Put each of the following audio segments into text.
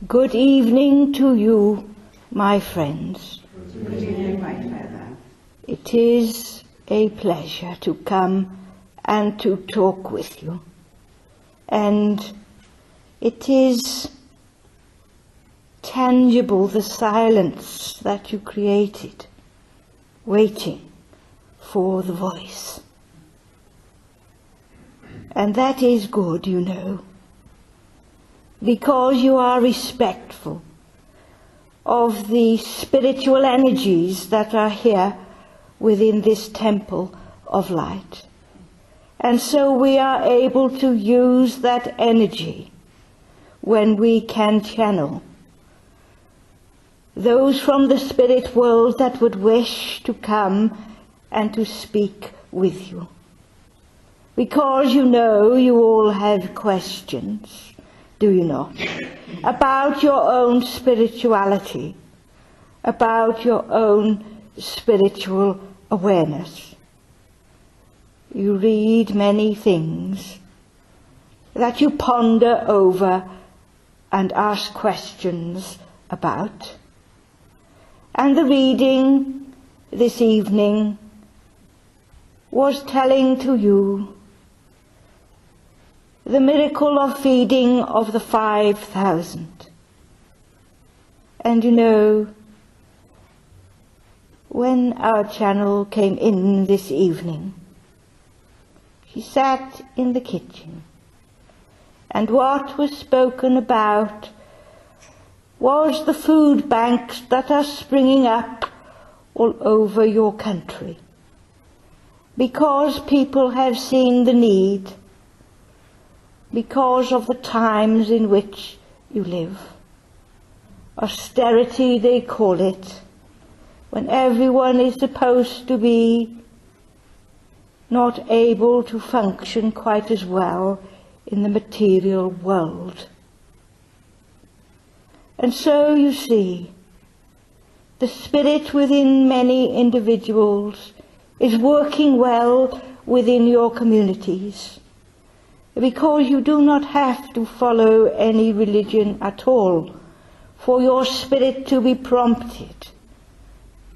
Good evening to you, my friends. Good evening, my father. It is a pleasure to come and to talk with you. And it is tangible, the silence that you created, waiting for the voice. And that is good, you know, because you are respectful of the spiritual energies that are here within this temple of light. And so we are able to use that energy when we can channel those from the spirit world that would wish to come and to speak with you. Because you know you all have questions, do you not, about your own spirituality, about your own spiritual awareness. You read many things that you ponder over and ask questions about. And the reading this evening was telling to you the miracle of feeding of the 5,000. And you know, when our channel came in this evening, she sat in the kitchen, and what was spoken about was the food banks that are springing up all over your country, because people have seen the need, because of the times in which you live. Austerity, they call it, when everyone is supposed to be not able to function quite as well in the material world. And so you see, the spirit within many individuals is working well within your communities, because you do not have to follow any religion at all for your spirit to be prompted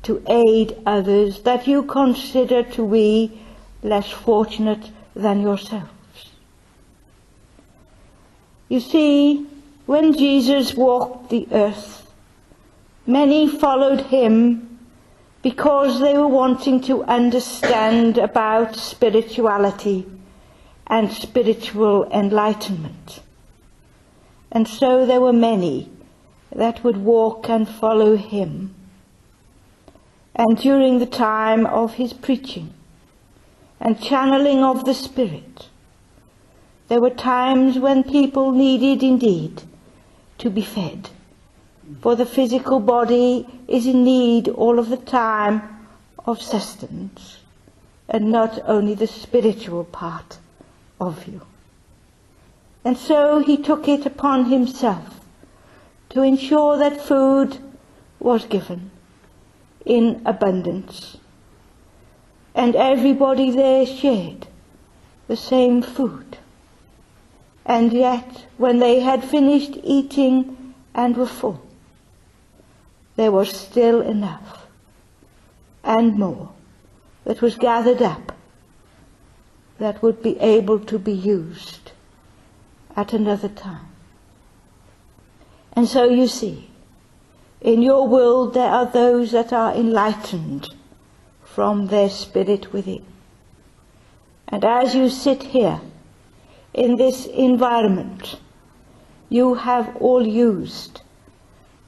to aid others that you consider to be less fortunate than yourselves. You see, when Jesus walked the earth, many followed him because they were wanting to understand about spirituality and spiritual enlightenment. And so there were many that would walk and follow him. And during the time of his preaching and channeling of the Spirit, there were times when people needed indeed to be fed. For the physical body is in need all of the time of sustenance, and not only the spiritual part of you. And so he took it upon himself to ensure that food was given in abundance, and everybody there shared the same food. And yet, when they had finished eating and were full, there was still enough and more that was gathered up that would be able to be used at another time. And so you see, in your world there are those that are enlightened from their spirit within. And as you sit here in this environment, you have all used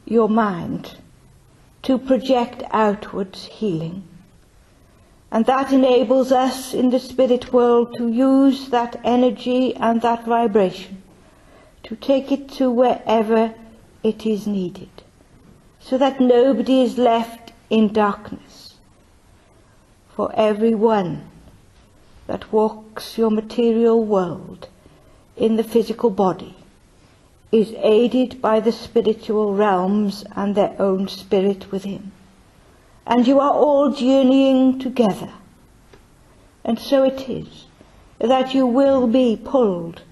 your mind to project outwards healing. And that enables us in the spirit world to use that energy and that vibration to take it to wherever it is needed, so that nobody is left in darkness. For everyone that walks your material world in the physical body is aided by the spiritual realms and their own spirit within. And you are all journeying together. And so it is that you will be pulled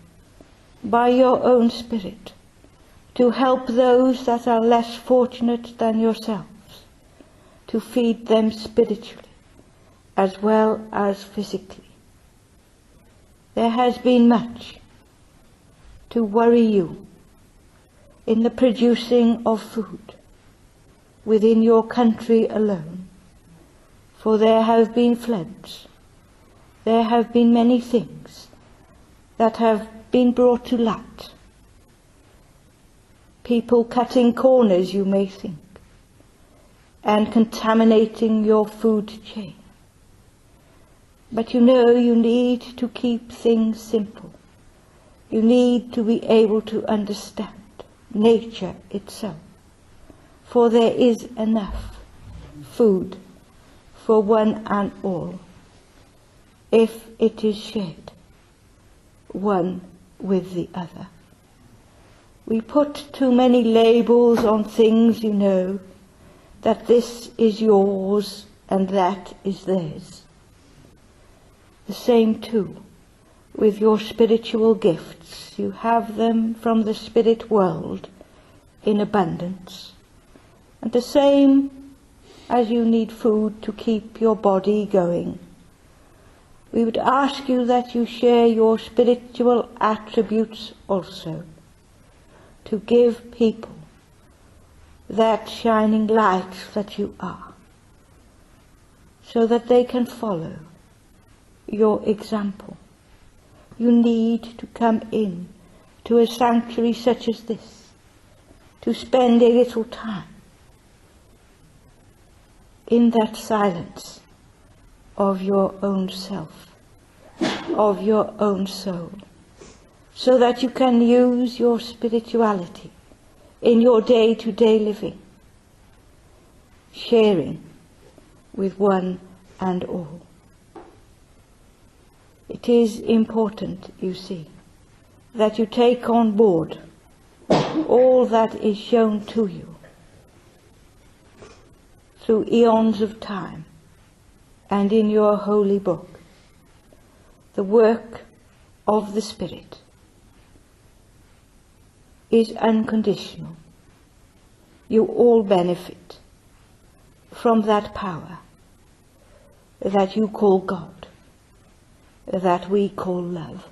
by your own spirit to help those that are less fortunate than yourselves, to feed them spiritually as well as physically. There has been much to worry you in the producing of food within your country alone, for there have been floods, there have been many things that have been brought to light. People cutting corners, you may think, and contaminating your food chain. But you know you need to keep things simple. You need to be able to understand nature itself, for there is enough food for one and all, if it is shared, one with the other. We put too many labels on things, you know, that this is yours and that is theirs. The same too with your spiritual gifts. You have them from the spirit world in abundance. And the same as you need food to keep your body going, we would ask you that you share your spiritual attributes also, to give people that shining light that you are, so that they can follow your example. You need to come in to a sanctuary such as this, to spend a little time in that silence of your own self, of your own soul, so that you can use your spirituality in your day-to-day living, sharing with one and all. It is important, you see, that you take on board all that is shown to you through eons of time and in your holy book, the work of the Spirit is unconditional. You all benefit from that power that you call God, that we call love.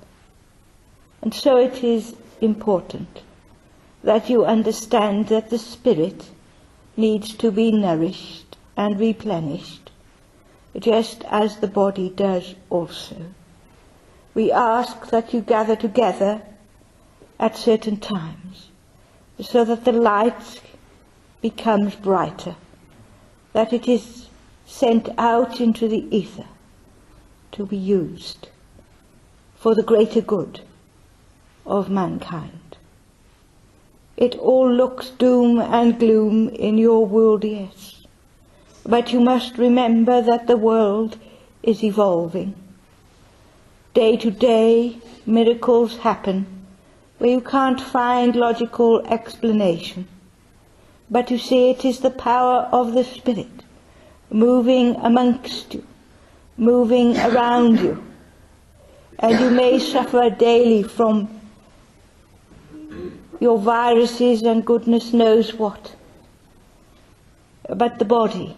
And so it is important that you understand that the Spirit needs to be nourished and replenished, just as the body does also. We ask that you gather together at certain times, so that the light becomes brighter, that it is sent out into the ether to be used for the greater good of mankind. It all looks doom and gloom in your world, yes, but you must remember that the world is evolving. Day to day, miracles happen where you can't find logical explanation. But you see, it is the power of the Spirit moving amongst you, moving around you. And you may suffer daily from your viruses and goodness knows what. But the body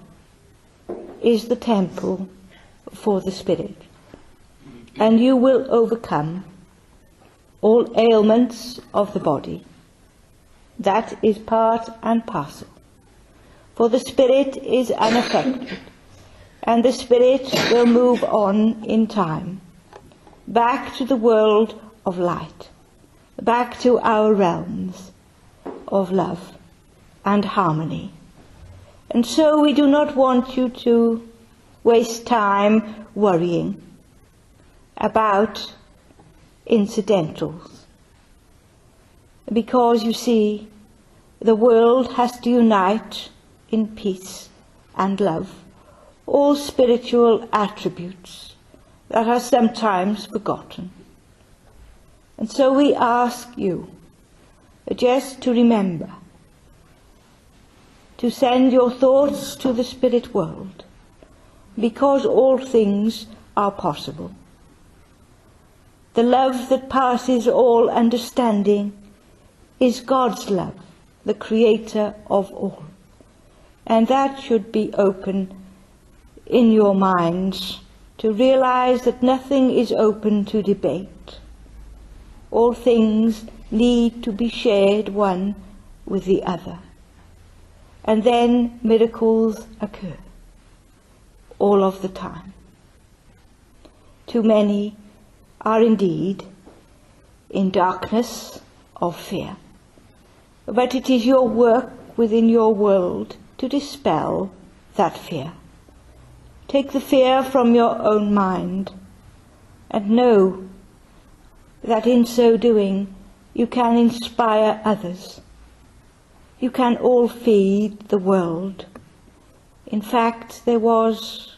is the temple for the Spirit. And you will overcome all ailments of the body. That is part and parcel. For the Spirit is unaffected, and the Spirit will move on in time, back to the world of light, back to our realms of love and harmony. And so we do not want you to waste time worrying about incidentals, because you see, the world has to unite in peace and love all spiritual attributes that are sometimes forgotten. And so we ask you just to remember to send your thoughts to the spirit world, because all things are possible. The love that passes all understanding is God's love, the creator of all. And that should be open in your minds to realize that nothing is open to debate. All things need to be shared one with the other. And then miracles occur all of the time. Too many are indeed in darkness of fear. But it is your work within your world to dispel that fear. Take the fear from your own mind and know that in so doing you can inspire others. You can all feed the world. In fact, there was,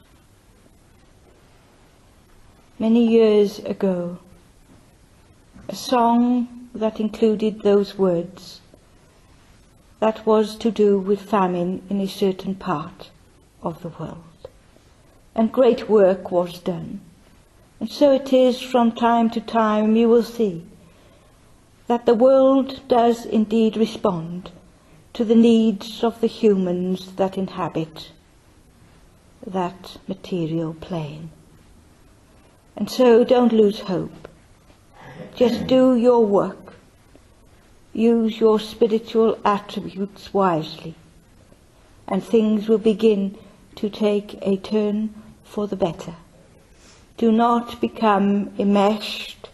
many years ago, a song that included those words that was to do with famine in a certain part of the world. And great work was done. And so it is from time to time you will see that the world does indeed respond to the needs of the humans that inhabit that material plane. And so don't lose hope. Just do your work. Use your spiritual attributes wisely, and things will begin to take a turn for the better. Do not become enmeshed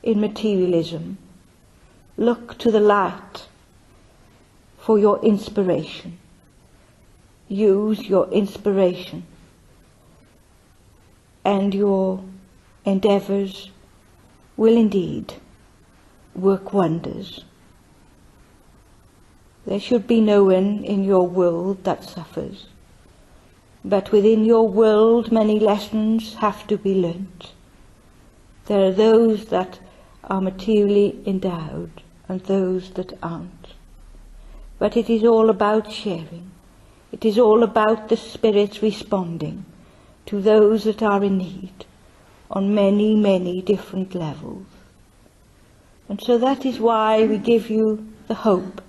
in materialism. Look to the light for your inspiration. Use your inspiration, and your endeavours will indeed work wonders. There should be no one in your world that suffers, but within your world many lessons have to be learnt. There are those that are materially endowed and those that aren't. But it is all about sharing. It is all about the Spirit responding to those that are in need on many, many different levels. And so that is why we give you the hope,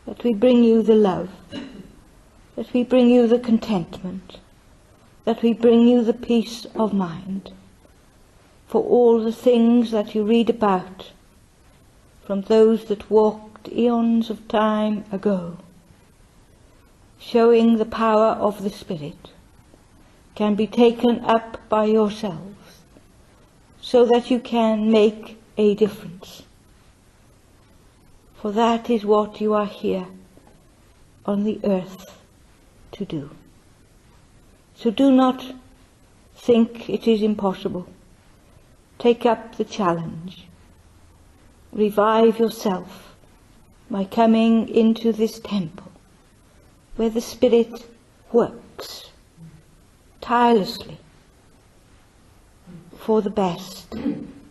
that we bring you the love, that we bring you the contentment, that we bring you the peace of mind, for all the things that you read about from those that walked eons of time ago, showing the power of the Spirit, can be taken up by yourselves so that you can make a difference. For that is what you are here on the earth to do. So do not think it is impossible. Take up the challenge. Revive yourself by coming into this temple where the Spirit works tirelessly for the best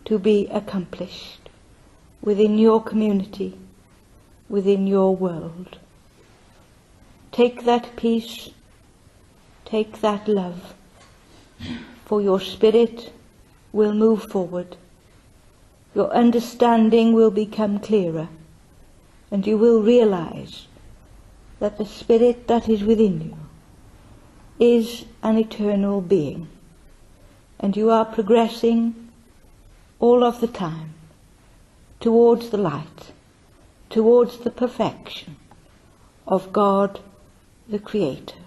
to be accomplished within your community, within your world. Take that peace, take that love, for your spirit will move forward. Your understanding will become clearer, and you will realize that the Spirit that is within you is an eternal being, and you are progressing all of the time towards the light, towards the perfection of God the Creator.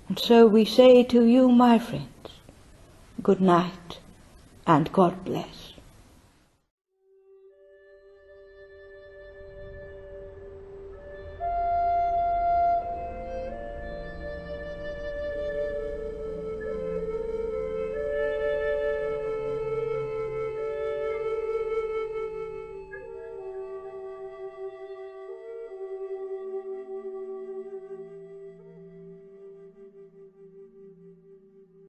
And so we say to you, my friends, good night and God bless.